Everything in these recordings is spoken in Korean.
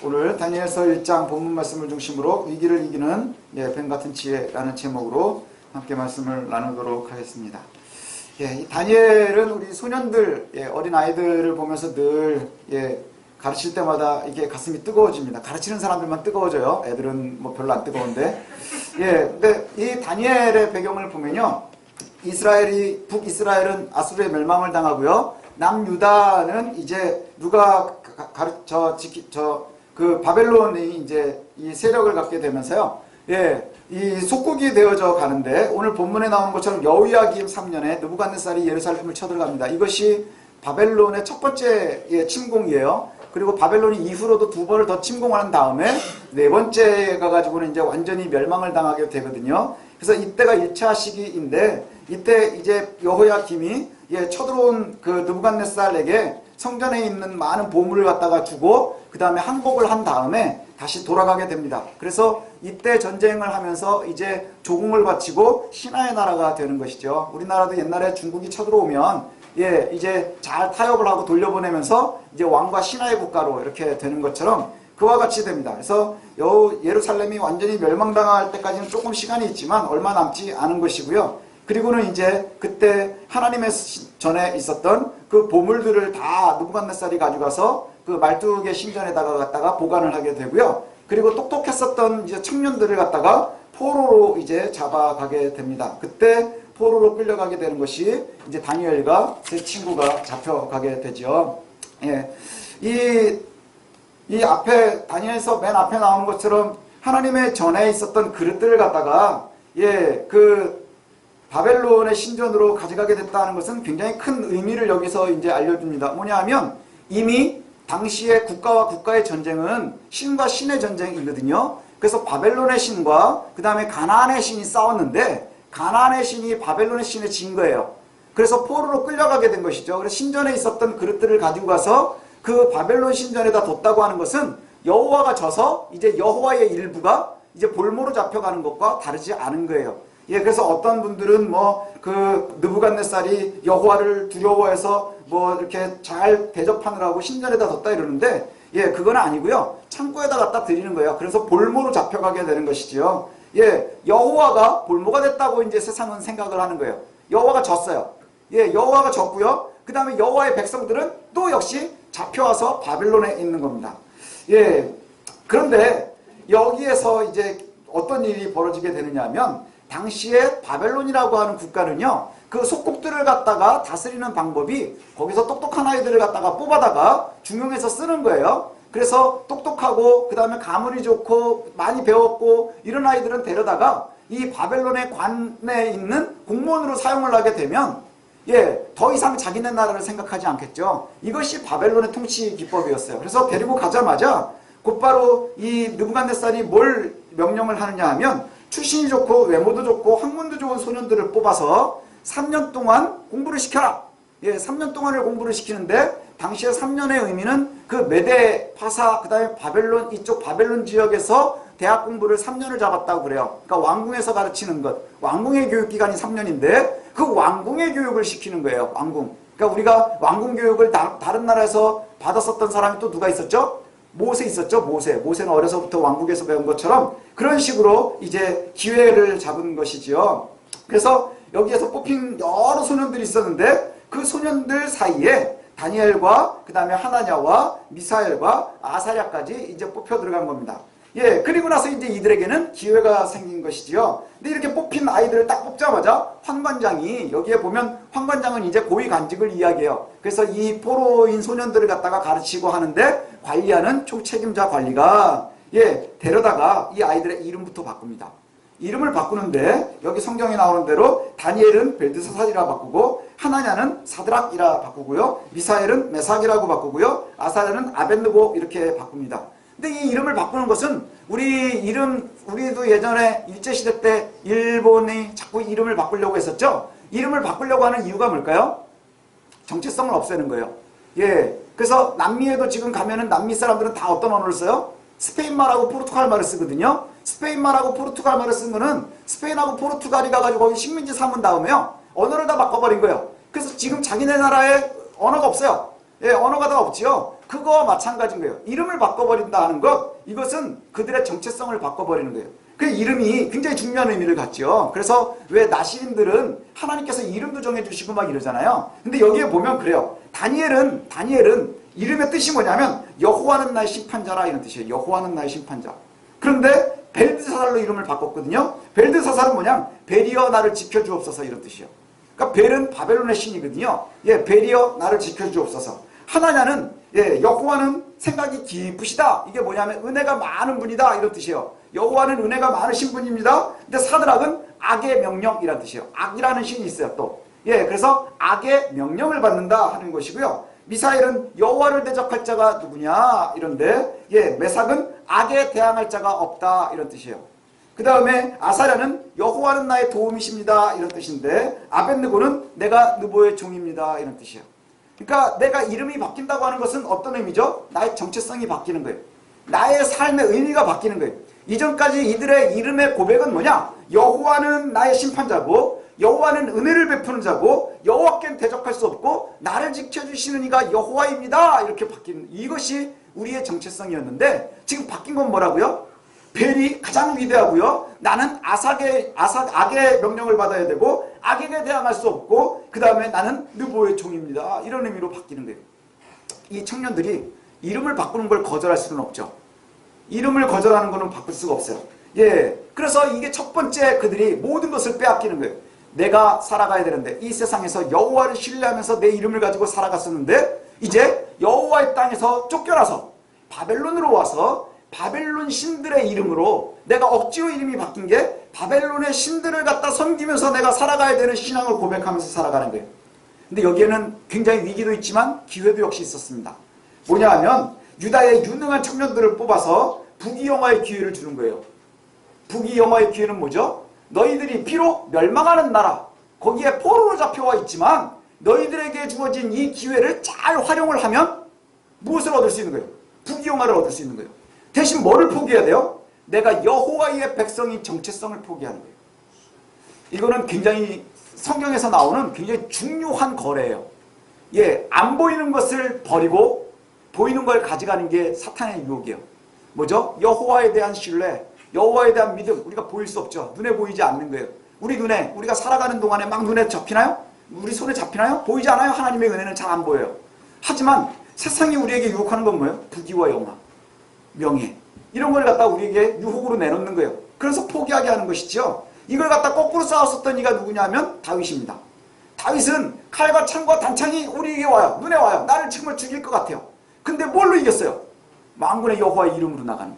오늘 다니엘서 1장 본문 말씀을 중심으로 위기를 이기는 뱀 같은 지혜라는 제목으로 함께 말씀을 나누도록 하겠습니다. 이 다니엘은 우리 소년들, 어린 아이들을 보면서 늘 가르칠 때마다 이게 가슴이 뜨거워집니다. 가르치는 사람들만 뜨거워져요. 애들은 뭐 별로 안 뜨거운데. 근데 이 다니엘의 배경을 보면요, 북이스라엘은 아수르의 멸망을 당하고요, 남유다는 이제 누가 그 바벨론이 이제 이 세력을 갖게 되면서요, 이 속국이 되어져 가는데, 오늘 본문에 나오는 것처럼 여호야김 3년에 느부갓네살이 예루살렘을 쳐들어갑니다. 이것이 바벨론의 첫 번째 침공이에요. 그리고 바벨론이 이후로도 두 번을 더 침공한 다음에 네 번째 가가지고는 이제 완전히 멸망을 당하게 되거든요. 그래서 이때가 1차 시기인데, 이때 이제 여호야김이 쳐들어온 그 느부갓네살에게 성전에 있는 많은 보물을 갖다가 주고 그 다음에 항복을 한 다음에 다시 돌아가게 됩니다. 그래서 이때 전쟁을 하면서 이제 조공을 바치고 신하의 나라가 되는 것이죠. 우리나라도 옛날에 중국이 쳐들어오면 이제 잘 타협을 하고 돌려보내면서 이제 왕과 신하의 국가로 이렇게 되는 것처럼 그와 같이 됩니다. 그래서 예루살렘이 완전히 멸망당할 때까지는 조금 시간이 있지만 얼마 남지 않은 것이고요. 그리고는 이제 그때 하나님의 전에 있었던 그 보물들을 다 느부갓네살이 가져가서 그 말뚝의 신전에다가 갖다가 보관을 하게 되고요. 그리고 똑똑했었던 이제 청년들을 갖다가 포로로 이제 잡아가게 됩니다. 그때 포로로 끌려가게 되는 것이 이제 다니엘과 세 친구가 잡혀가게 되죠. 이 앞에 다니엘서 맨 앞에 나오는 것처럼 하나님의 전에 있었던 그릇들을 갖다가 그 바벨론의 신전으로 가져가게 됐다는 것은 굉장히 큰 의미를 여기서 이제 알려줍니다. 뭐냐 하면 이미 당시의 국가와 국가의 전쟁은 신과 신의 전쟁이거든요. 그래서 바벨론의 신과 그 다음에 가나안의 신이 싸웠는데 가나안의 신이 바벨론의 신에 진 거예요. 그래서 포로로 끌려가게 된 것이죠. 그래서 신전에 있었던 그릇들을 가지고 가서 그 바벨론 신전에다 뒀다고 하는 것은 여호와가 져서 이제 여호와의 일부가 이제 볼모로 잡혀가는 것과 다르지 않은 거예요. 그래서 어떤 분들은 그 느부갓네살이 여호와를 두려워해서 이렇게 잘 대접하느라고 신전에다 뒀다 이러는데, 그건 아니고요. 창고에다 갖다 드리는 거예요. 그래서 볼모로 잡혀가게 되는 것이지요. 여호와가 볼모가 됐다고 이제 세상은 생각을 하는 거예요. 여호와가 졌어요. 여호와가 졌고요. 그 다음에 여호와의 백성들은 또 역시 잡혀와서 바벨론에 있는 겁니다. 그런데 여기에서 이제 어떤 일이 벌어지게 되느냐 하면, 당시에 바벨론이라고 하는 국가는요, 그 속국들을 갖다가 다스리는 방법이 거기서 똑똑한 아이들을 갖다가 뽑아다가 중용해서 쓰는 거예요. 그래서 똑똑하고 그 다음에 가문이 좋고 많이 배웠고 이런 아이들은 데려다가 이 바벨론의 관에 있는 공무원으로 사용을 하게 되면 더 이상 자기네 나라를 생각하지 않겠죠. 이것이 바벨론의 통치 기법이었어요. 그래서 데리고 가자마자 곧바로 이 느부갓네살이 뭘 명령을 하느냐 하면, 출신이 좋고 외모도 좋고 학문도 좋은 소년들을 뽑아서 3년 동안 공부를 시켜라. 3년 동안을 공부를 시키는데, 당시에 3년의 의미는 그 메데, 파사, 그 다음에 바벨론, 이쪽 바벨론 지역에서 대학 공부를 3년을 잡았다고 그래요. 그러니까 왕궁에서 가르치는 것. 왕궁의 교육기간이 3년인데 그 왕궁의 교육을 시키는 거예요. 왕궁. 그러니까 우리가 왕궁 교육을 다른 나라에서 받았었던 사람이 또 누가 있었죠? 모세 있었죠. 모세는 어려서부터 왕국에서 배운 것처럼 그런 식으로 이제 기회를 잡은 것이지요. 그래서 여기에서 뽑힌 여러 소년들이 있었는데 그 소년들 사이에 다니엘과 그 다음에 하나냐와 미사엘과 아사랴까지 이제 뽑혀 들어간 겁니다. 그리고 나서 이제 이들에게는 기회가 생긴 것이지요. 근데 이렇게 뽑힌 아이들을 딱 뽑자마자 환관장이, 여기에 보면 환관장은 이제 고위 관직을 이야기해요. 그래서 이 포로인 소년들을 갖다가 가르치고 하는데 관리하는 총책임자 관리가 데려다가 이 아이들의 이름부터 바꿉니다. 이름을 바꾸는데 여기 성경에 나오는 대로 다니엘은 벨드사살이라 바꾸고, 하나냐는 사드락이라 바꾸고요, 미사엘은 메삭이라고 바꾸고요, 아사랴는 아벳느고 이렇게 바꿉니다. 근데 이 이름을 바꾸는 것은 우리도 예전에 일제시대 때 일본이 자꾸 이름을 바꾸려고 했었죠. 이름을 바꾸려고 하는 이유가 뭘까요? 정체성을 없애는 거예요. 그래서 남미에도 지금 가면은 남미 사람들은 다 어떤 언어를 써요? 스페인말하고 포르투갈 말을 쓰거든요. 스페인말하고 포르투갈 말을 쓴 거는 스페인하고 포르투갈이 가가지고 거기 식민지 삼은 다음에요, 언어를 다 바꿔버린 거예요. 그래서 지금 자기네 나라에 언어가 없어요. 언어가 다 없지요. 그거와 마찬가지인 거예요. 이름을 바꿔버린다 하는 것, 이것은 그들의 정체성을 바꿔버리는 거예요. 그 이름이 굉장히 중요한 의미를 갖죠. 그래서 왜 나시린들은 하나님께서 이름도 정해주시고 막 이러잖아요. 근데 여기에 보면 그래요. 다니엘은 이름의 뜻이 뭐냐면 여호와는 나의 심판자라 이런 뜻이에요. 여호와는 나의 심판자. 그런데 벨드사살로 이름을 바꿨거든요. 벨드사살은 뭐냐? 벨이여 나를 지켜주옵소서 이런 뜻이에요. 그러니까 벨은 바벨론의 신이거든요. 예, 벨이여 나를 지켜주옵소서. 하나냐는 여호와는 생각이 깊으시다. 이게 뭐냐면 은혜가 많은 분이다 이런 뜻이에요. 여호와는 은혜가 많으신 분입니다. 근데 사드락은 악의 명령이라는 뜻이에요. 악이라는 신이 있어요 또. 그래서 악의 명령을 받는다 하는 것이고요. 미사엘은 여호와를 대적할 자가 누구냐 이런데 메삭은 악에 대항할 자가 없다 이런 뜻이에요. 그 다음에 아사랴는 여호와는 나의 도움이십니다 이런 뜻인데 아벳느고는 내가 느보의 종입니다 이런 뜻이에요. 그러니까 내가 이름이 바뀐다고 하는 것은 어떤 의미죠? 나의 정체성이 바뀌는 거예요. 나의 삶의 의미가 바뀌는 거예요. 이전까지 이들의 이름의 고백은 뭐냐? 여호와는 나의 심판자고 여호와는 은혜를 베푸는 자고 여호와께는 대적할 수 없고 나를 지켜주시는 이가 여호와입니다. 이렇게 바뀌는 이것이 우리의 정체성이었는데 지금 바뀐 건 뭐라고요? 벨이 가장 위대하고요. 나는 악의 명령을 받아야 되고 악에게 대항할 수 없고 그 다음에 나는 느보의 종입니다. 이런 의미로 바뀌는 거예요. 이 청년들이 이름을 바꾸는 걸 거절할 수는 없죠. 이름을 거절하는 거는 바꿀 수가 없어요. 그래서 이게 첫 번째 그들이 모든 것을 빼앗기는 거예요. 내가 살아가야 되는데 이 세상에서 여호와를 신뢰하면서 내 이름을 가지고 살아갔었는데 이제 여호와의 땅에서 쫓겨나서 바벨론으로 와서 바벨론 신들의 이름으로 내가 억지로 이름이 바뀐 게 바벨론의 신들을 갖다 섬기면서 내가 살아가야 되는 신앙을 고백하면서 살아가는 거예요. 근데 여기에는 굉장히 위기도 있지만 기회도 역시 있었습니다. 뭐냐 하면 유다의 유능한 청년들을 뽑아서 부귀영화의 기회를 주는 거예요. 부귀영화의 기회는 뭐죠? 너희들이 비록 멸망하는 나라 거기에 포로로 잡혀와 있지만 너희들에게 주어진 이 기회를 잘 활용을 하면 무엇을 얻을 수 있는 거예요? 부귀영화를 얻을 수 있는 거예요. 대신 뭐를 포기해야 돼요? 내가 여호와의 백성인 정체성을 포기하는 거예요. 이거는 굉장히 성경에서 나오는 굉장히 중요한 거래예요. 안 보이는 것을 버리고 보이는 걸 가져가는 게 사탄의 유혹이에요. 뭐죠? 여호와에 대한 신뢰, 여호와에 대한 믿음. 우리가 보일 수 없죠. 눈에 보이지 않는 거예요. 우리가 살아가는 동안에 막 눈에 잡히나요? 우리 손에 잡히나요? 보이지 않아요? 하나님의 은혜는 잘 안 보여요. 하지만 세상이 우리에게 유혹하는 건 뭐예요? 부귀와 영화, 명예. 이런 걸 갖다 우리에게 유혹으로 내놓는 거예요. 그래서 포기하게 하는 것이죠. 이걸 갖다 거꾸로 싸웠었던 이가 누구냐면 다윗입니다. 다윗은 칼과 창과 단창이 우리에게 와요. 눈에 와요. 나를 정말 죽일 것 같아요. 근데 뭘로 이겼어요? 만군의 여호와의 이름으로 나가는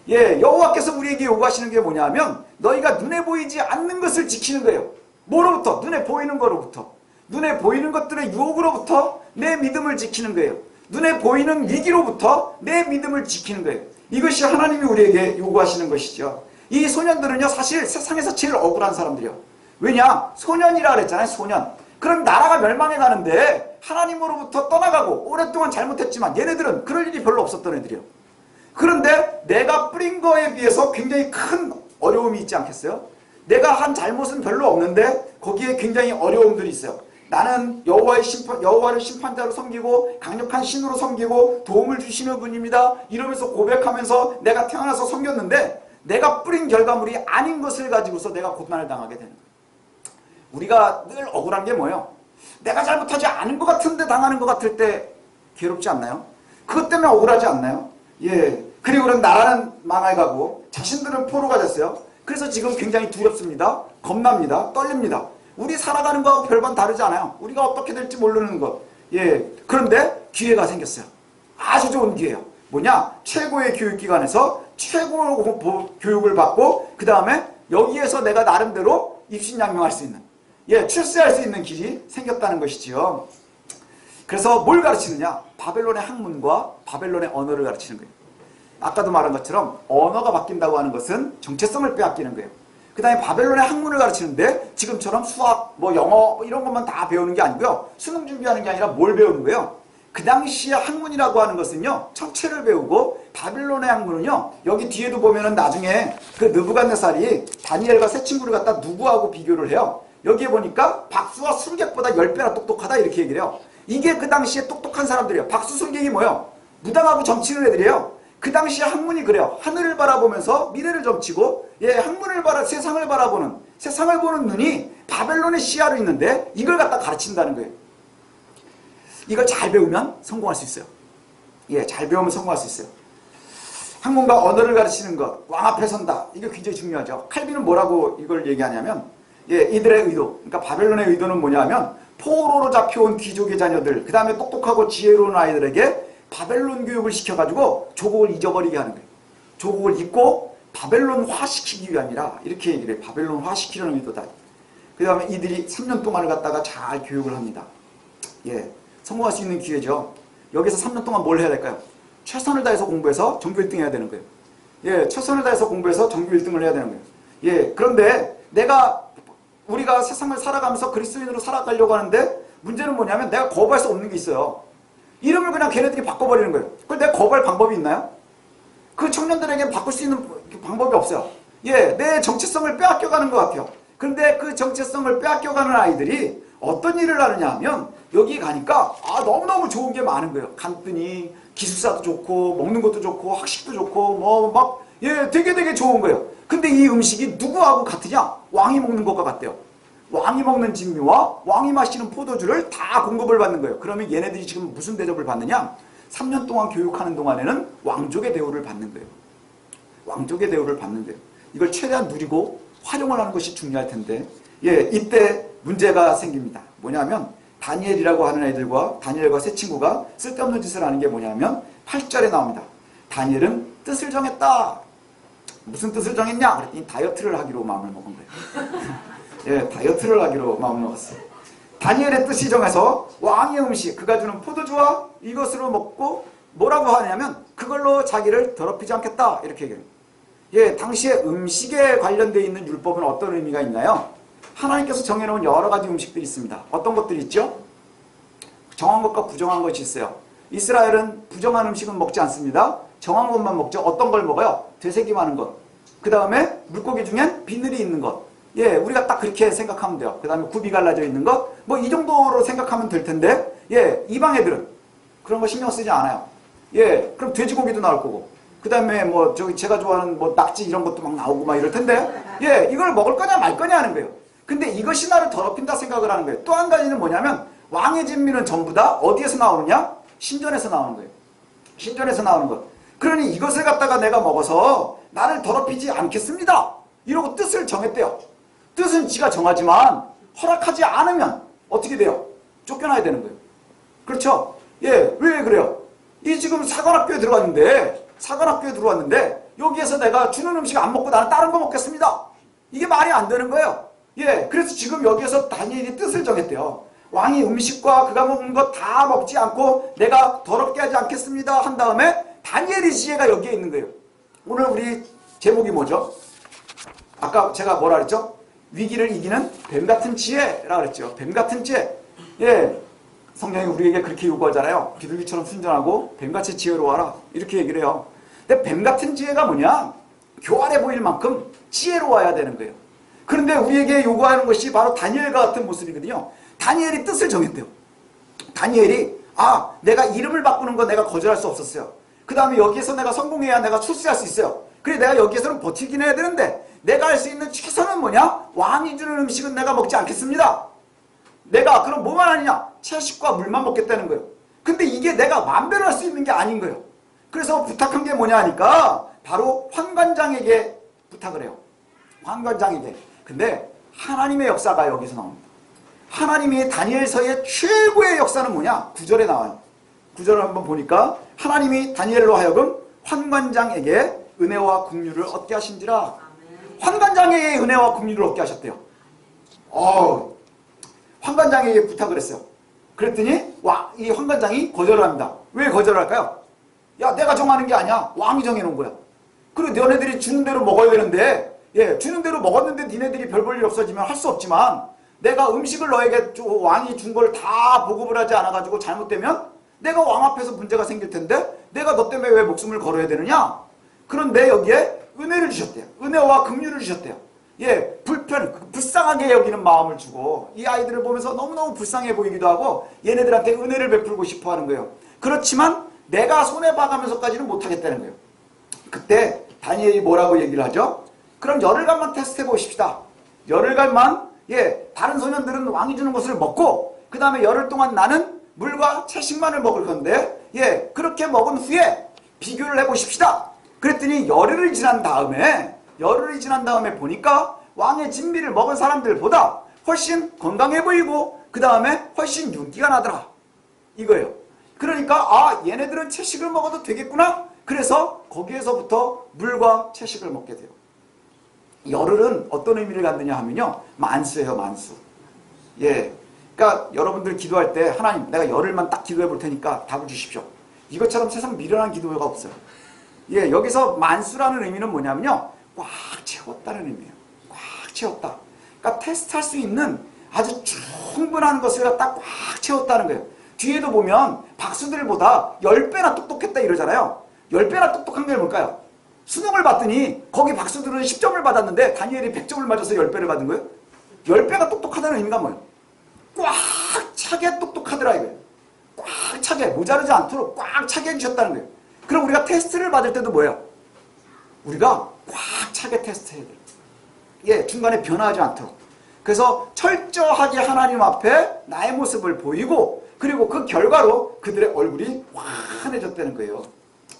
거예요. 여호와께서 우리에게 요구하시는 게 뭐냐면 너희가 눈에 보이지 않는 것을 지키는 거예요. 뭐로부터? 눈에 보이는 거로부터. 눈에 보이는 것들의 유혹으로부터 내 믿음을 지키는 거예요. 눈에 보이는 위기로부터 내 믿음을 지키는 거예요. 이것이 하나님이 우리에게 요구하시는 것이죠. 이 소년들은요 사실 세상에서 제일 억울한 사람들이요. 왜냐? 소년이라 그랬잖아요. 소년. 그럼 나라가 멸망해 가는데 하나님으로부터 떠나가고 오랫동안 잘못했지만 얘네들은 그럴 일이 별로 없었던 애들이요. 그런데 내가 뿌린 거에 비해서 굉장히 큰 어려움이 있지 않겠어요? 내가 한 잘못은 별로 없는데 거기에 굉장히 어려움들이 있어요. 나는 여호와를 심판자로 섬기고 강력한 신으로 섬기고 도움을 주시는 분입니다. 이러면서 고백하면서 내가 태어나서 섬겼는데 내가 뿌린 결과물이 아닌 것을 가지고서 내가 고난을 당하게 되는 거예요. 우리가 늘 억울한 게 뭐예요? 내가 잘못하지 않은 것 같은데 당하는 것 같을 때 괴롭지 않나요? 그것 때문에 억울하지 않나요? 그리고 그런 나라는 망해가고 자신들은 포로가 됐어요. 그래서 지금 굉장히 두렵습니다. 겁납니다. 떨립니다. 우리 살아가는 거하고 별반 다르지 않아요. 우리가 어떻게 될지 모르는 것. 그런데 기회가 생겼어요. 아주 좋은 기회예요. 뭐냐? 최고의 교육기관에서 최고의 교육을 받고 그 다음에 여기에서 내가 나름대로 입신양명할 수 있는 출세할 수 있는 길이 생겼다는 것이지요. 그래서 뭘 가르치느냐? 바벨론의 학문과 바벨론의 언어를 가르치는 거예요. 아까도 말한 것처럼 언어가 바뀐다고 하는 것은 정체성을 빼앗기는 거예요. 그 다음에 바벨론의 학문을 가르치는데 지금처럼 수학, 영어 이런 것만 다 배우는 게 아니고요. 수능 준비하는 게 아니라 뭘 배우는 거예요? 그 당시에 학문이라고 하는 것은요. 정체를 배우고 바벨론의 학문은요. 여기 뒤에도 보면은 나중에 그 느부갓네살이 다니엘과 세 친구를 갖다 누구하고 비교를 해요. 여기에 보니까 박수와 술객보다 10배나 똑똑하다 이렇게 얘기를 해요. 이게 그 당시에 똑똑한 사람들이에요. 박수, 술객이 뭐예요? 무당하고 점치는 애들이에요. 그 당시 학문이 그래요. 하늘을 바라보면서 미래를 점치고, 학문을 세상을 바라보는, 세상을 보는 눈이 바벨론의 시야로 있는데 이걸 갖다 가르친다는 거예요. 이걸 잘 배우면 성공할 수 있어요. 잘 배우면 성공할 수 있어요. 학문과 언어를 가르치는 것, 왕 앞에 선다. 이게 굉장히 중요하죠. 칼빈은 뭐라고 이걸 얘기하냐면, 이들의 의도, 그러니까 바벨론의 의도는 뭐냐면 포로로 잡혀온 귀족의 자녀들, 그 다음에 똑똑하고 지혜로운 아이들에게 바벨론 교육을 시켜가지고 조국을 잊어버리게 하는 거예요. 조국을 잊고 바벨론화시키기 위함이라 이렇게 얘기를 해요. 바벨론화시키려는 의도다. 그 다음에 이들이 3년 동안을 갖다가 잘 교육을 합니다. 성공할 수 있는 기회죠. 여기서 3년 동안 뭘 해야 될까요? 최선을 다해서 공부해서 전교 1등 해야 되는 거예요. 최선을 다해서 공부해서 전교 1등을 해야 되는 거예요. 그런데 우리가 세상을 살아가면서 그리스도인으로 살아가려고 하는데 문제는 뭐냐면 내가 거부할 수 없는 게 있어요. 이름을 그냥 걔네들이 바꿔버리는 거예요. 그걸 내가 거부할 방법이 있나요? 그 청년들에게는 바꿀 수 있는 방법이 없어요. 내 정체성을 빼앗겨가는 것 같아요. 그런데 그 정체성을 빼앗겨가는 아이들이 어떤 일을 하느냐 하면 여기 가니까 너무너무 좋은 게 많은 거예요. 간단히 기숙사도 좋고 먹는 것도 좋고 학식도 좋고 되게 좋은 거예요. 근데 이 음식이 누구하고 같으냐? 왕이 먹는 것과 같대요. 왕이 먹는 진미와 왕이 마시는 포도주를 다 공급을 받는 거예요. 그러면 얘네들이 지금 무슨 대접을 받느냐? 3년 동안 교육하는 동안에는 왕족의 대우를 받는 거예요. 왕족의 대우를 받는 거예요. 이걸 최대한 누리고 활용을 하는 것이 중요할 텐데 이때 문제가 생깁니다. 뭐냐면 다니엘이라고 하는 애들과 다니엘과 세 친구가 쓸데없는 짓을 하는 게 뭐냐면 8절에 나옵니다. 다니엘은 뜻을 정했다. 무슨 뜻을 정했냐? 그랬더니 다이어트를 하기로 마음을 먹은 거예요. 다이어트를 하기로 마음을 먹었어요. 다니엘의 뜻이 정해서 왕의 음식, 그가 주는 포도주와 이것으로 먹고 뭐라고 하냐면 그걸로 자기를 더럽히지 않겠다. 이렇게 얘기해요. 당시에 음식에 관련되어 있는 율법은 어떤 의미가 있나요? 하나님께서 정해놓은 여러 가지 음식들이 있습니다. 어떤 것들이 있죠? 정한 것과 부정한 것이 있어요. 이스라엘은 부정한 음식은 먹지 않습니다. 정한 것만 먹죠. 어떤 걸 먹어요? 되새김 많은 것. 그 다음에 물고기 중엔 비늘이 있는 것. 우리가 딱 그렇게 생각하면 돼요. 그 다음에 굽이 갈라져 있는 것. 이 정도로 생각하면 될 텐데, 이방 애들은 그런 거 신경 쓰지 않아요. 그럼 돼지고기도 나올 거고. 그 다음에 제가 좋아하는 낙지 이런 것도 막 나오고 막 이럴 텐데, 이걸 먹을 거냐 말 거냐 하는 거예요. 근데 이것이 나를 더럽힌다 생각을 하는 거예요. 또 한 가지는 뭐냐면, 왕의 진미는 전부 다 어디에서 나오느냐? 신전에서 나오는 거예요. 신전에서 나오는 것. 그러니 이것을 갖다가 내가 먹어서 나를 더럽히지 않겠습니다. 이러고 뜻을 정했대요. 뜻은 지가 정하지만 허락하지 않으면 어떻게 돼요? 쫓겨나야 되는 거예요. 그렇죠? 왜 그래요? 이 지금 사관학교에 들어왔는데 여기에서 내가 주는 음식 안 먹고 나는 다른 거 먹겠습니다. 이게 말이 안 되는 거예요. 그래서 지금 여기에서 다니엘이 뜻을 정했대요. 왕이 음식과 그가 먹는 거 다 먹지 않고 내가 더럽게 하지 않겠습니다 한 다음에 다니엘의 지혜가 여기에 있는 거예요. 오늘 우리 제목이 뭐죠? 아까 제가 뭐라 그랬죠? 위기를 이기는 뱀같은 지혜라고 그랬죠. 뱀같은 지혜. 성경이 우리에게 그렇게 요구하잖아요. 비둘기처럼 순전하고 뱀같이 지혜로워라. 이렇게 얘기를 해요. 근데 뱀같은 지혜가 뭐냐? 교활해 보일 만큼 지혜로워야 되는 거예요. 그런데 우리에게 요구하는 것이 바로 다니엘과 같은 모습이거든요. 다니엘이 뜻을 정했대요. 다니엘이 내가 이름을 바꾸는 거 내가 거절할 수 없었어요. 그 다음에 여기에서 내가 성공해야 내가 출세할 수 있어요. 그래 내가 여기에서는 버티긴 해야 되는데 내가 할 수 있는 최선은 뭐냐? 왕이 주는 음식은 내가 먹지 않겠습니다. 내가 그럼 뭐만 하느냐? 채식과 물만 먹겠다는 거예요. 근데 이게 내가 마음대로 할 수 있는 게 아닌 거예요. 그래서 부탁한 게 뭐냐 하니까 바로 환관장에게 부탁을 해요. 환관장에게. 근데 하나님의 역사가 여기서 나옵니다. 하나님이 다니엘서의 최고의 역사는 뭐냐? 9절에 나와요. 9절을 한번 보니까 하나님이 다니엘로 하여금 환관장에게 은혜와 긍휼을 얻게 하신지라. 환관장에게 은혜와 긍휼을 얻게 하셨대요. 환관장에게 부탁을 했어요. 그랬더니 이 환관장이 거절을 합니다. 왜 거절할까요? 야, 내가 정하는 게 아니야. 왕이 정해놓은 거야. 그리고 너네들이 주는 대로 먹어야 되는데 주는 대로 먹었는데 니네들이 별 볼 일 없어지면 할 수 없지만 내가 음식을 너에게 왕이 준 걸 다 보급을 하지 않아가지고 잘못되면 내가 왕 앞에서 문제가 생길 텐데 내가 너 때문에 왜 목숨을 걸어야 되느냐? 그런데 여기에 은혜를 주셨대요. 은혜와 긍휼을 주셨대요. 불쌍하게 여기는 마음을 주고 이 아이들을 보면서 너무너무 불쌍해 보이기도 하고 얘네들한테 은혜를 베풀고 싶어 하는 거예요. 그렇지만 내가 손해봐가면서까지는 못하겠다는 거예요. 그때 다니엘이 뭐라고 얘기를 하죠? 그럼 열흘간만 테스트해 보십시다. 열흘간만 다른 소년들은 왕이 주는 것을 먹고 그 다음에 열흘 동안 나는 물과 채식만을 먹을 건데 그렇게 먹은 후에 비교를 해보십시다. 그랬더니 열흘이 지난 다음에 보니까 왕의 진미를 먹은 사람들보다 훨씬 건강해 보이고 그 다음에 훨씬 윤기가 나더라. 이거예요. 그러니까 얘네들은 채식을 먹어도 되겠구나. 그래서 거기에서부터 물과 채식을 먹게 돼요. 열흘은 어떤 의미를 갖느냐 하면요, 만수예요. 만수. 그러니까 여러분들 기도할 때 하나님 내가 열흘만 딱 기도해 볼 테니까 답을 주십시오. 이것처럼 세상 미련한 기도가 없어요. 여기서 만수라는 의미는 뭐냐면요, 꽉 채웠다는 의미예요. 꽉 채웠다. 그러니까 테스트할 수 있는 아주 충분한 것을 갖다 꽉 채웠다는 거예요. 뒤에도 보면 박수들보다 10배나 똑똑했다 이러잖아요. 10배나 똑똑한 게 뭘까요? 수능을 봤더니 거기 박수들은 10점을 받았는데 다니엘이 100점을 맞아서 10배를 받은 거예요. 10배가 똑똑하다는 의미가 뭐예요? 꽉 차게 똑똑하더라 이거예요. 꽉 차게, 모자르지 않도록 꽉 차게 해주셨다는 거예요. 그럼 우리가 테스트를 받을 때도 뭐예요? 우리가 꽉 차게 테스트해야 돼요. 중간에 변화하지 않도록. 그래서 철저하게 하나님 앞에 나의 모습을 보이고 그리고 그 결과로 그들의 얼굴이 환해졌다는 거예요.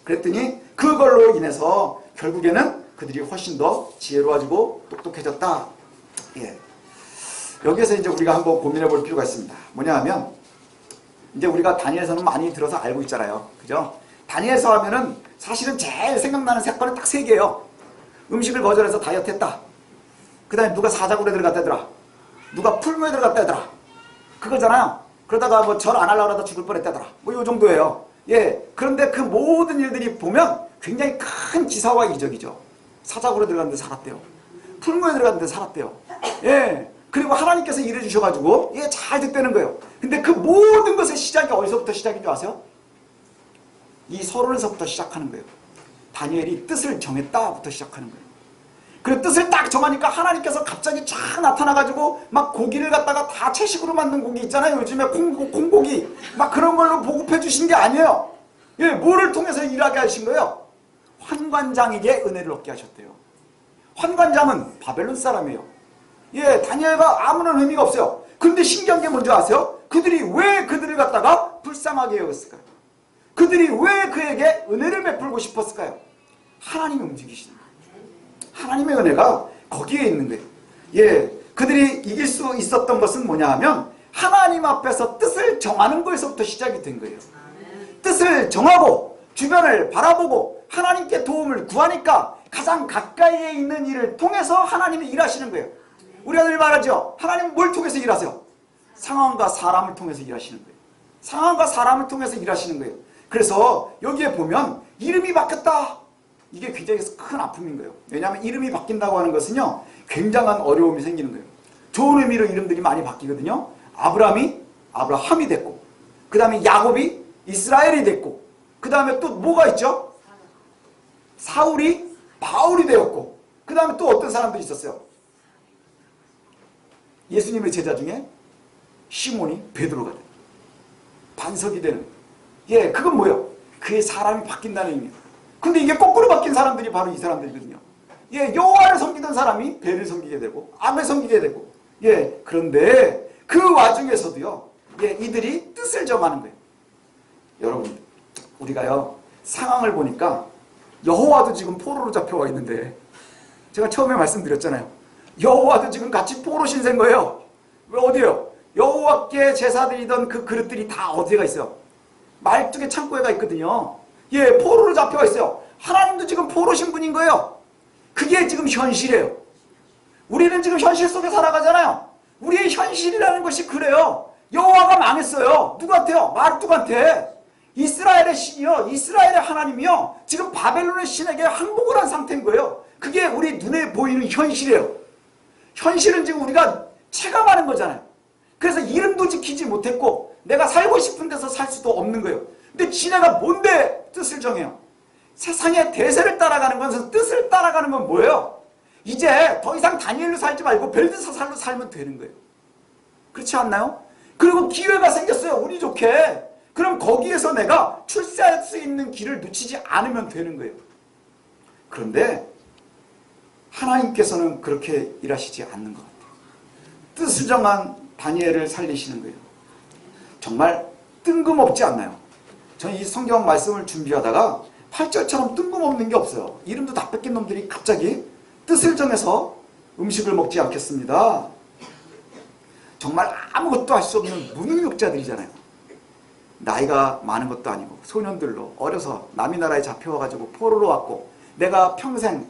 그랬더니 그걸로 인해서 결국에는 그들이 훨씬 더 지혜로워지고 똑똑해졌다. 여기에서 이제 우리가 한번 고민해 볼 필요가 있습니다. 뭐냐 하면 이제 우리가 다니엘서는 많이 들어서 알고 있잖아요. 그죠? 다니엘서 하면은 사실은 제일 생각나는 사건은 딱 3개예요. 음식을 거절해서 다이어트 했다. 그 다음에 누가 사자굴에 들어갔다더라. 누가 풀무에 들어갔다더라. 그거잖아요. 그러다가 뭐 절 안 하려고 하다 죽을 뻔했다더라. 뭐 요 정도예요. 그런데 그 모든 일들이 보면 굉장히 큰 기사와 이적이죠. 사자굴에 들어갔는데 살았대요. 풀무에 들어갔는데 살았대요. 그리고 하나님께서 일해 주셔가지고 잘 됐다는 거예요. 근데 그 모든 것의 시작이 어디서부터 시작인 줄 아세요? 이 서론에서부터 시작하는 거예요. 다니엘이 뜻을 정했다부터 시작하는 거예요. 그 뜻을 딱 정하니까 하나님께서 갑자기 쫙 나타나가지고 막 고기를 갖다가 다 채식으로 만든 고기 있잖아요. 요즘에 콩고기 막 그런 걸로 보급해 주신 게 아니에요. 뭐를 통해서 일하게 하신 거예요? 환관장에게 은혜를 얻게 하셨대요. 환관장은 바벨론 사람이에요. 다니엘과 아무런 의미가 없어요. 근데 신기한 게 뭔지 아세요? 그들이 왜 그들을 갖다가 불쌍하게 여겼을까요? 그들이 왜 그에게 은혜를 베풀고 싶었을까요? 하나님이 움직이시는 거예요. 하나님의 은혜가 거기에 있는 거예요. 그들이 이길 수 있었던 것은 뭐냐 하면 하나님 앞에서 뜻을 정하는 거에서부터 시작이 된 거예요. 뜻을 정하고 주변을 바라보고 하나님께 도움을 구하니까 가장 가까이에 있는 일을 통해서 하나님이 일하시는 거예요. 우리가 늘 말하죠. 하나님은 뭘 통해서 일하세요? 상황과 사람을 통해서 일하시는 거예요. 상황과 사람을 통해서 일하시는 거예요. 그래서 여기에 보면 이름이 바뀌었다. 이게 굉장히 큰 아픔인 거예요. 왜냐하면 이름이 바뀐다고 하는 것은요, 굉장한 어려움이 생기는 거예요. 좋은 의미로 이름들이 많이 바뀌거든요. 아브라함이 아브라함이 됐고, 그 다음에 야곱이 이스라엘이 됐고, 그 다음에 또 뭐가 있죠? 사울이 바울이 되었고, 그 다음에 또 어떤 사람들이 있었어요? 예수님의 제자 중에 시몬이 베드로가 돼요. 반석이 되는. 그건 뭐예요? 그의 사람이 바뀐다는 의미예요. 근데 이게 거꾸로 바뀐 사람들이 바로 이 사람들이거든요. 여호와를 섬기던 사람이 벨을 섬기게 되고 암을 섬기게 되고 그런데 그 와중에서도요 이들이 뜻을 정하는 거예요. 여러분 우리가요 상황을 보니까 여호와도 지금 포로로 잡혀와 있는데 제가 처음에 말씀드렸잖아요. 여호와도 지금 같이 포로 신세인 거예요. 왜 어디요? 여호와께 제사드리던 그 그릇들이 다 어디가 있어요? 말뚝의 창고에가 있거든요. 포로로 잡혀와 있어요. 하나님도 지금 포로 신분인 거예요. 그게 지금 현실이에요. 우리는 지금 현실 속에 살아가잖아요. 우리의 현실이라는 것이 그래요. 여호와가 망했어요. 누구한테요? 마르뚝한테. 이스라엘의 신이요, 이스라엘의 하나님이요, 지금 바벨론의 신에게 항복을 한 상태인 거예요. 그게 우리 눈에 보이는 현실이에요. 현실은 지금 우리가 체감하는 거잖아요. 그래서 이름도 지키지 못했고 내가 살고 싶은 데서 살 수도 없는 거예요. 근데 지네가 뭔데 뜻을 정해요? 세상의 대세를 따라가는 건, 뜻을 따라가는 건 뭐예요? 이제 더 이상 다니엘로 살지 말고 벨드사살로 살면 되는 거예요. 그렇지 않나요? 그리고 기회가 생겼어요. 운이 좋게. 그럼 거기에서 내가 출세할 수 있는 길을 놓치지 않으면 되는 거예요. 그런데 하나님께서는 그렇게 일하시지 않는 것 같아요. 뜻을 정한 다니엘을 살리시는 거예요. 정말 뜬금없지 않나요? 저는 이 성경 말씀을 준비하다가 8절처럼 뜬금없는 게 없어요. 이름도 다 뺏긴 놈들이 갑자기 뜻을 정해서 음식을 먹지 않겠습니다. 정말 아무것도 할 수 없는 무능력자들이잖아요. 나이가 많은 것도 아니고 소년들로 어려서 남의 나라에 잡혀와가지고 포로로 왔고, 내가 평생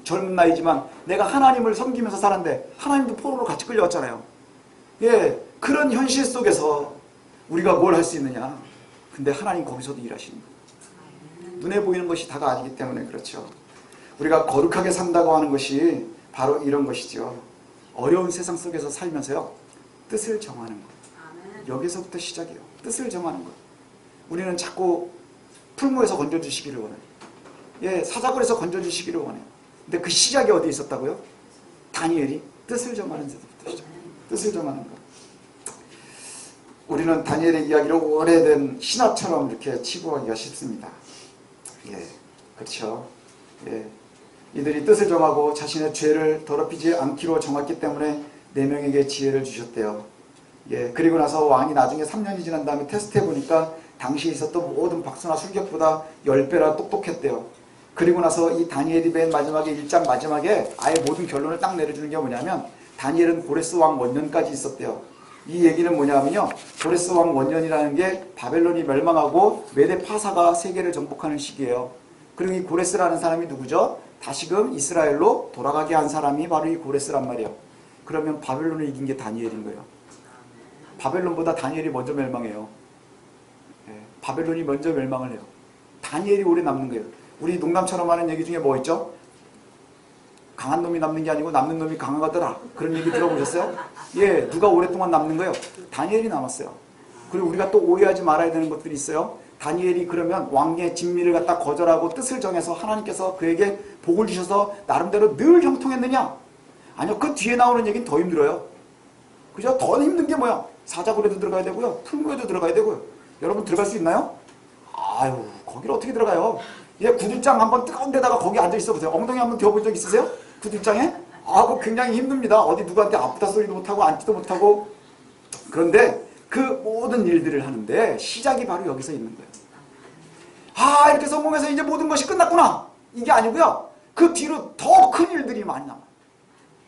젊은 나이지만 내가 하나님을 섬기면서 살았는데 하나님도 포로로 같이 끌려왔잖아요. 예, 그런 현실 속에서 우리가 뭘 할 수 있느냐. 근데 하나님 거기서도 일하시는 거예요. 눈에 보이는 것이 다가 아니기 때문에 그렇죠. 우리가 거룩하게 산다고 하는 것이 바로 이런 것이죠. 어려운 세상 속에서 살면서요, 뜻을 정하는 것. 여기서부터 시작이에요. 뜻을 정하는 것. 우리는 자꾸 풀무에서 건져주시기를 원해요. 예, 사자굴에서 건져주시기를 원해요. 근데 그 시작이 어디에 있었다고요? 다니엘이 뜻을 정하는 데서부터 시작. 뜻을 정하는 것. 우리는 다니엘의 이야기를 오래된 신화처럼 이렇게 치부하기가 쉽습니다. 예, 그렇죠. 예, 이들이 뜻을 정하고 자신의 죄를 더럽히지 않기로 정했기 때문에 4명에게 지혜를 주셨대요. 예, 그리고 나서 왕이 나중에 3년이 지난 다음에 테스트해 보니까 당시에 있었던 모든 박수나 술객보다 10배나 똑똑했대요. 그리고 나서 이 다니엘이 맨 마지막에 1장 마지막에 아예 모든 결론을 딱 내려주는 게 뭐냐면, 다니엘은 고레스 왕 원년까지 있었대요. 이 얘기는 뭐냐면요, 고레스 왕 원년이라는 게 바벨론이 멸망하고 메데 파사가 세계를 정복하는 시기예요. 그리고 이 고레스라는 사람이 누구죠? 다시금 이스라엘로 돌아가게 한 사람이 바로 이 고레스란 말이에요. 그러면 바벨론을 이긴 게 다니엘인 거예요. 바벨론보다 다니엘이 먼저 멸망해요. 예, 바벨론이 먼저 멸망을 해요. 다니엘이 오래 남는 거예요. 우리 농담처럼 하는 얘기 중에 뭐 있죠? 강한 놈이 남는 게 아니고 남는 놈이 강하더라. 그런 얘기 들어보셨어요? 예, 누가 오랫동안 남는 거예요? 다니엘이 남았어요. 그리고 우리가 또 오해하지 말아야 되는 것들이 있어요. 다니엘이 그러면 왕의 진미를 갖다 거절하고 뜻을 정해서 하나님께서 그에게 복을 주셔서 나름대로 늘 형통했느냐? 아니요, 그 뒤에 나오는 얘기는 더 힘들어요. 그죠? 더 힘든 게 뭐야? 사자굴에도 들어가야 되고요, 풀무에도 들어가야 되고요. 여러분 들어갈 수 있나요? 아유, 거기를 어떻게 들어가요? 예, 구들장 한번 뜨거운 데다가 거기 앉아 있어 보세요. 엉덩이 한번 데워본 적 있으세요? 구들장에? 아, 그거 굉장히 힘듭니다. 어디 누구한테 아프다 소리도 못하고 앉지도 못하고. 그런데 그 모든 일들을 하는데 시작이 바로 여기서 있는 거예요. 아, 이렇게 성공해서 이제 모든 것이 끝났구나, 이게 아니고요, 그 뒤로 더 큰 일들이 많이 남아요.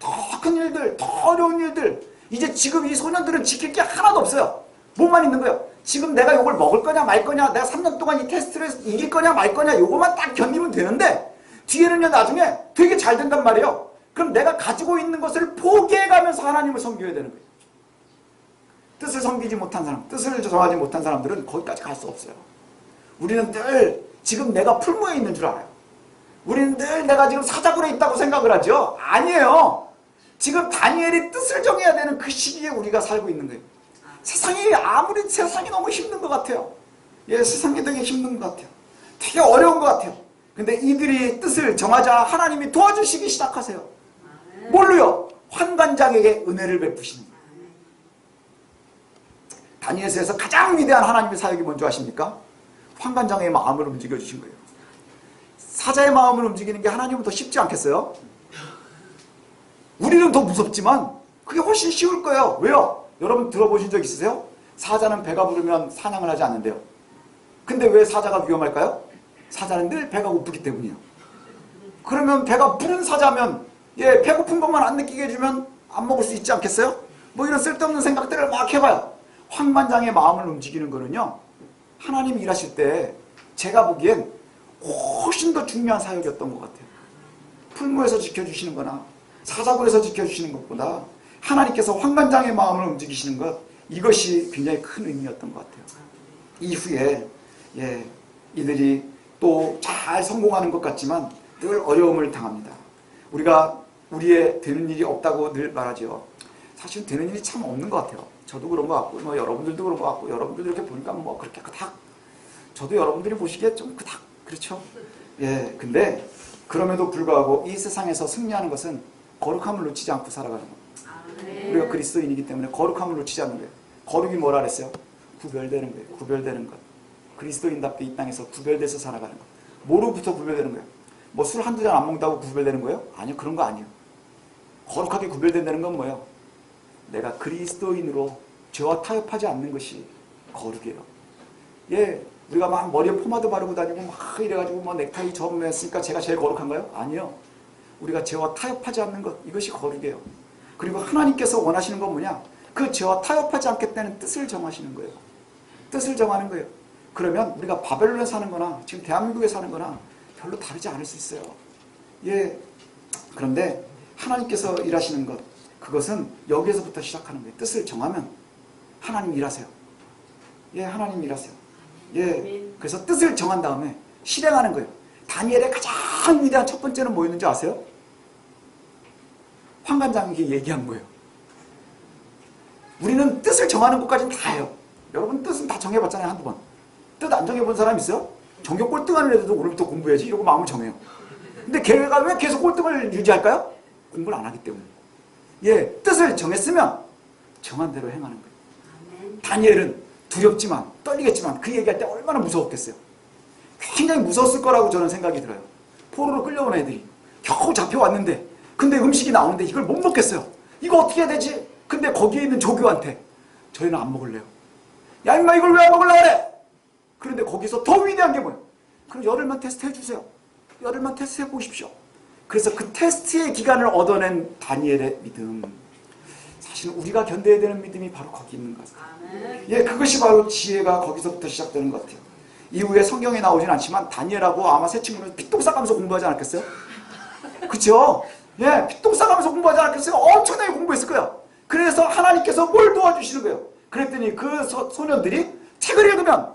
더 큰 일들, 더 어려운 일들. 이제 지금 이 소년들은 지킬 게 하나도 없어요. 뭐만 있는 거예요? 지금 내가 이걸 먹을 거냐 말 거냐, 내가 3년 동안 이 테스트를 이길 거냐 말 거냐, 요거만 딱 견디면 되는데, 뒤에는요 나중에 되게 잘 된단 말이에요. 그럼 내가 가지고 있는 것을 포기해가면서 하나님을 섬겨야 되는 거예요. 뜻을 섬기지 못한 사람, 뜻을 정하지 못한 사람들은 거기까지 갈 수 없어요. 우리는 늘 지금 내가 풀무에 있는 줄 알아요. 우리는 늘 내가 지금 사자굴에 있다고 생각을 하죠. 아니에요. 지금 다니엘이 뜻을 정해야 되는 그 시기에 우리가 살고 있는 거예요. 아무리 세상이 너무 힘든 것 같아요. 예, 세상이 되게 힘든 것 같아요. 되게 어려운 것 같아요. 근데 이들이 뜻을 정하자 하나님이 도와주시기 시작하세요. 뭘로요? 환관장에게 은혜를 베푸시는 거예요. 다니엘서에서 가장 위대한 하나님의 사역이 뭔지 아십니까? 환관장의 마음을 움직여주신 거예요. 사자의 마음을 움직이는 게 하나님은 더 쉽지 않겠어요? 우리는 더 무섭지만 그게 훨씬 쉬울 거예요. 왜요? 여러분 들어보신 적 있으세요? 사자는 배가 부르면 사냥을 하지 않는데요. 근데 왜 사자가 위험할까요? 사자는 늘 배가 고프기 때문이에요. 그러면 배가 부른 사자면, 예, 배고픈 것만 안 느끼게 해주면 안 먹을 수 있지 않겠어요? 뭐 이런 쓸데없는 생각들을 막 해봐요. 환관장의 마음을 움직이는 거는요, 하나님이 일하실 때 제가 보기엔 훨씬 더 중요한 사역이었던 것 같아요. 풀무에서 지켜주시는 거나 사자굴에서 지켜주시는 것보다 하나님께서 환관장의 마음을 움직이시는 것, 이것이 굉장히 큰 의미였던 것 같아요. 이후에 예, 이들이 또 잘 성공하는 것 같지만 늘 어려움을 당합니다. 우리가 우리의 되는 일이 없다고 늘 말하죠. 사실 되는 일이 참 없는 것 같아요. 저도 그런 것 같고, 뭐 여러분들도 그런 것 같고, 여러분들 이렇게 보니까 뭐 그렇게 그닥, 저도 여러분들이 보시기에 좀 그닥 그렇죠. 예, 근데 그럼에도 불구하고 이 세상에서 승리하는 것은 거룩함을 놓치지 않고 살아가는 거예요. 우리가 그리스도인이기 때문에 거룩함을 놓치지 않는 거예요. 거룩이 뭐라 그랬어요? 구별되는 거예요. 구별되는 것. 그리스도인답게 이 땅에서 구별돼서 살아가는 것. 뭐로부터 구별되는 거예요? 뭐 술 한두 잔 안 먹는다고 구별되는 거예요? 아니요. 그런 거 아니에요. 거룩하게 구별된다는 건 뭐예요? 내가 그리스도인으로 죄와 타협하지 않는 것이 거룩이에요. 예, 우리가 막 머리에 포마드 바르고 다니고 막 이래가지고 뭐 넥타이 점했으니까 제가 제일 거룩한가요? 아니요. 우리가 죄와 타협하지 않는 것, 이것이 거룩이에요. 그리고 하나님께서 원하시는 건 뭐냐? 그 죄와 타협하지 않겠다는 뜻을 정하시는 거예요. 뜻을 정하는 거예요. 그러면 우리가 바벨론에 사는 거나 지금 대한민국에 사는 거나 별로 다르지 않을 수 있어요. 예. 그런데 하나님께서 일하시는 것, 그것은 여기에서부터 시작하는 거예요. 뜻을 정하면 하나님 일하세요. 예, 하나님 일하세요. 예. 그래서 뜻을 정한 다음에 실행하는 거예요. 다니엘의 가장 위대한 첫 번째는 뭐였는지 아세요? 환관장에게 얘기한 거예요. 우리는 뜻을 정하는 것까지는 다 해요. 여러분 뜻은 다 정해봤잖아요. 한두 번. 뜻 안 정해본 사람 있어요? 전교 꼴등하는 애들도 오늘부터 공부해야지 이러고 마음을 정해요. 근데 걔가 왜 계속 꼴등을 유지할까요? 공부를 안 하기 때문에. 예, 뜻을 정했으면 정한 대로 행하는 거예요. 다니엘은 두렵지만 떨리겠지만 그 얘기할 때 얼마나 무서웠겠어요. 굉장히 무서웠을 거라고 저는 생각이 들어요. 포로로 끌려온 애들이 겨우 잡혀왔는데 근데 음식이 나오는데 이걸 못 먹겠어요. 이거 어떻게 해야 되지? 근데 거기에 있는 조교한테 저희는 안 먹을래요. 야 임마 이걸 왜 안 먹으려고 그래? 그런데 거기서 더 위대한 게 뭐예요? 그럼 열흘만 테스트 해주세요. 열흘만 테스트 해보십시오. 그래서 그 테스트의 기간을 얻어낸 다니엘의 믿음. 사실은 우리가 견뎌야 되는 믿음이 바로 거기 있는 것 같아요. 예, 그것이 바로 지혜가 거기서부터 시작되는 것 같아요. 이후에 성경에 나오진 않지만 다니엘하고 아마 새 친구는 피똥 싸가면서 공부하지 않았겠어요? 그쵸? 예, 피똥 싸가면서 공부하지 않았겠어요? 엄청나게 공부했을 거예요. 그래서 하나님께서 뭘 도와주시는 거예요? 그랬더니 그 소년들이 책을 읽으면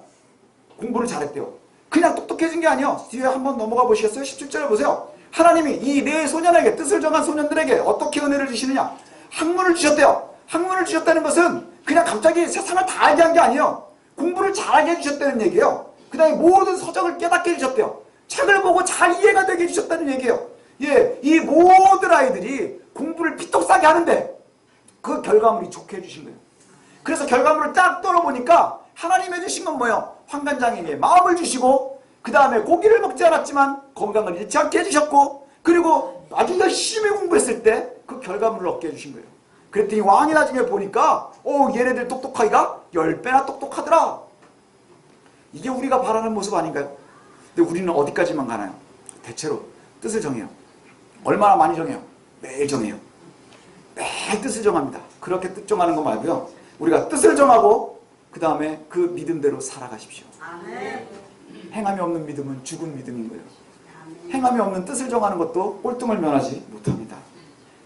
공부를 잘했대요. 그냥 똑똑해진 게 아니에요. 뒤에 한번 넘어가 보시겠어요? 17절에 보세요. 하나님이 이 네 소년에게, 뜻을 정한 소년들에게 어떻게 은혜를 주시느냐? 학문을 주셨대요. 학문을 주셨다는 것은 그냥 갑자기 세상을 다 알게 한 게 아니에요. 공부를 잘하게 해주셨다는 얘기예요. 그 다음에 모든 서적을 깨닫게 해주셨대요. 책을 보고 잘 이해가 되게 해주셨다는 얘기예요. 예, 이 모든 아이들이 공부를 피떡싸게 하는데 그 결과물이 좋게 해주신 거예요. 그래서 결과물을 딱 떨어보니까 하나님 해주신 건 뭐예요? 환관장에게 마음을 주시고 그 다음에 고기를 먹지 않았지만 건강을 잃지 않게 해주셨고 그리고 아주 열심히 공부했을 때 그 결과물을 얻게 해주신 거예요. 그랬더니 왕이 나중에 보니까 얘네들 똑똑하기가 10배나 똑똑하더라. 이게 우리가 바라는 모습 아닌가요? 근데 우리는 어디까지만 가나요? 대체로 뜻을 정해요. 얼마나 많이 정해요? 매일 정해요. 매일 뜻을 정합니다. 그렇게 뜻 정하는 거 말고요. 우리가 뜻을 정하고 그 다음에 그 믿음대로 살아가십시오. 아멘. 행함이 없는 믿음은 죽은 믿음인 거예요. 아멘. 행함이 없는 뜻을 정하는 것도 꼴등을 면하지 못합니다.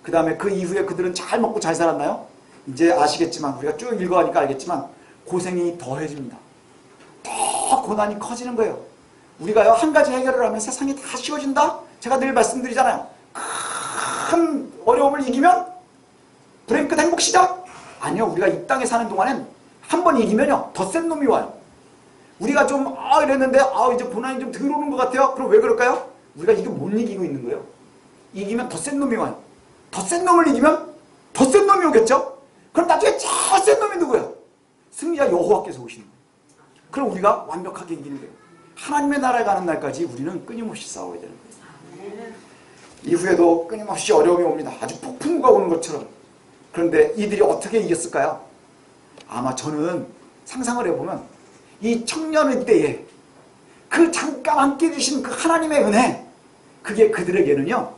그 다음에 그 이후에 그들은 잘 먹고 잘 살았나요? 이제 아시겠지만 우리가 쭉 읽어가니까 알겠지만 고생이 더해집니다. 더 고난이 커지는 거예요. 우리가요 한 가지 해결을 하면 세상이 다 쉬워진다? 제가 늘 말씀드리잖아요. 큰 어려움을 이기면 불행 끝 행복 시작? 아니요. 우리가 이 땅에 사는 동안엔 한 번 이기면요 더 센 놈이 와요. 우리가 좀 이랬는데 이제 고난이 좀 덜 오는 것 같아요. 그럼 왜 그럴까요? 우리가 이거 못 이기고 있는 거예요. 이기면 더 센 놈이 와요. 더 센 놈을 이기면 더 센 놈이 오겠죠? 그럼 나중에 제일 센 놈이 누구예요? 승리자 여호와께서 오시는 거예요. 그럼 우리가 완벽하게 이기는 거예요. 하나님의 나라에 가는 날까지 우리는 끊임없이 싸워야 되는 거예요. 이후에도 끊임없이 어려움이 옵니다. 아주 폭풍우가 오는 것처럼. 그런데 이들이 어떻게 이겼을까요? 아마 저는 상상을 해보면 이 청년의 때에 그 잠깐 함께 해주신 그 하나님의 은혜, 그게 그들에게는요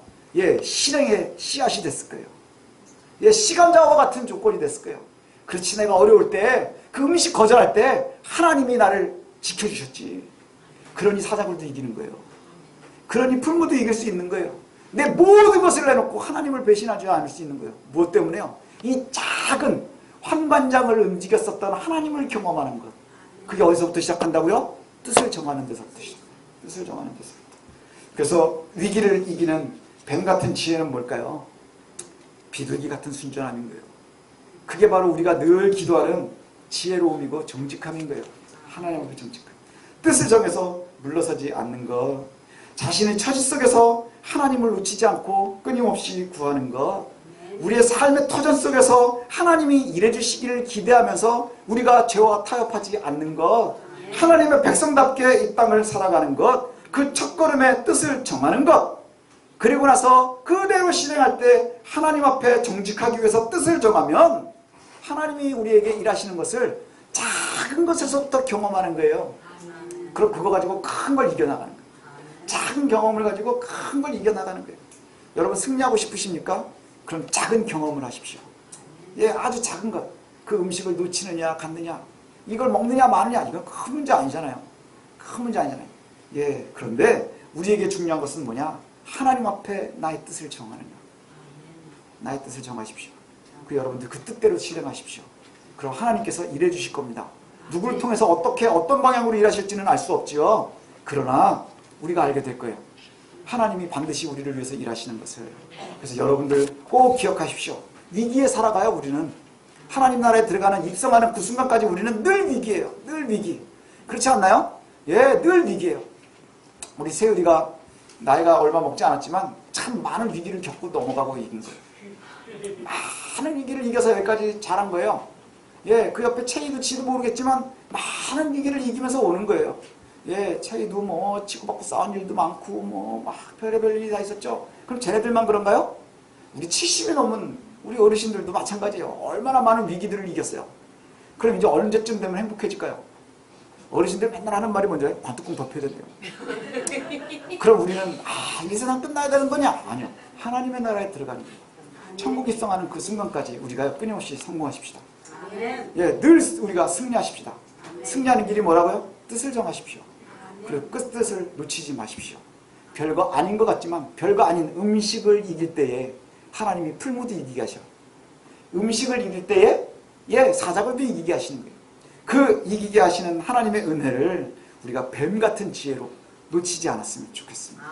실행의 씨앗이 됐을 거예요. 시간자와 같은 조건이 됐을 거예요. 그렇지, 내가 어려울 때 그 음식 거절할 때 하나님이 나를 지켜주셨지. 그러니 사자굴도 이기는 거예요. 그러니 풀무도 이길 수 있는 거예요. 내 모든 것을 내놓고 하나님을 배신하지 않을 수 있는 거예요. 무엇 때문에요? 이 작은 환관장을 움직였었던 하나님을 경험하는 것. 그게 어디서부터 시작한다고요? 뜻을 정하는 데서부터 시작해요. 뜻을 정하는 데서부터. 그래서 위기를 이기는 뱀 같은 지혜는 뭘까요? 비둘기 같은 순전함인 거예요. 그게 바로 우리가 늘 기도하는 지혜로움이고 정직함인 거예요. 하나님 앞에 정직함. 뜻을 정해서 물러서지 않는 것. 자신의 처지 속에서 하나님을 놓치지 않고 끊임없이 구하는 것. 우리의 삶의 터전 속에서 하나님이 일해 주시기를 기대하면서 우리가 죄와 타협하지 않는 것, 하나님의 백성답게 이 땅을 살아가는 것, 그 첫걸음의 뜻을 정하는 것, 그리고 나서 그대로 실행할 때 하나님 앞에 정직하기 위해서 뜻을 정하면 하나님이 우리에게 일하시는 것을 작은 것에서부터 경험하는 거예요. 그럼 그거 가지고 큰 걸 이겨나가는 거예요. 작은 경험을 가지고 큰 걸 이겨나가는 거예요. 여러분 승리하고 싶으십니까? 그럼 작은 경험을 하십시오. 예, 아주 작은 것. 그 음식을 놓치느냐 갖느냐, 이걸 먹느냐 마느냐, 이건 큰 문제 아니잖아요. 큰 문제 아니잖아요. 예, 그런데 우리에게 중요한 것은 뭐냐? 하나님 앞에 나의 뜻을 정하는 것. 나의 뜻을 정하십시오. 그 여러분들 그 뜻대로 실행하십시오. 그럼 하나님께서 일해 주실 겁니다. 누구를 통해서 어떻게 어떤 방향으로 일하실지는 알 수 없지요. 그러나 우리가 알게 될 거예요. 하나님이 반드시 우리를 위해서 일하시는 것을. 그래서 여러분들 꼭 기억하십시오. 위기에 살아가요. 우리는 하나님 나라에 들어가는 입성하는 그 순간까지 우리는 늘 위기예요. 늘 위기. 그렇지 않나요? 예, 늘 위기예요. 우리 세율이가 나이가 얼마 먹지 않았지만 참 많은 위기를 겪고 넘어가고 이긴 거예요. 많은 위기를 이겨서 여기까지 자란 거예요. 예, 그 옆에 채이도 지도 모르겠지만 많은 위기를 이기면서 오는 거예요. 예, 채이도 뭐 치고받고 싸운 일도 많고 뭐 막 별의별 일이 다 있었죠. 그럼 쟤네들만 그런가요? 우리 70이 넘은 우리 어르신들도 마찬가지예요. 얼마나 많은 위기들을 이겼어요. 그럼 이제 언제쯤 되면 행복해질까요? 어르신들 맨날 하는 말이 뭔지 알아요? 관뚜껑 덮여야 된대요. 그럼 우리는 이 세상 끝나야 되는 거냐? 아니요. 하나님의 나라에 들어가는 거예요. 천국 입성하는 그 순간까지 우리가 끊임없이 성공하십시다. 예, 늘 우리가 승리하십시다. 승리하는 길이 뭐라고요? 뜻을 정하십시오. 그리고 그 뜻을 놓치지 마십시오. 별거 아닌 것 같지만 별거 아닌 음식을 이길 때에 하나님이 풀무도 이기게 하셔. 음식을 이길 때에 예, 사자굴도 이기게 하시는 거예요. 그 이기게 하시는 하나님의 은혜를 우리가 뱀 같은 지혜로 놓치지 않았으면 좋겠습니다.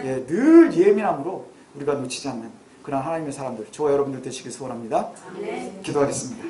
예, 늘 예민함으로 우리가 놓치지 않는 그런 하나님의 사람들, 저와 여러분들 되시길 소원합니다. 기도하겠습니다.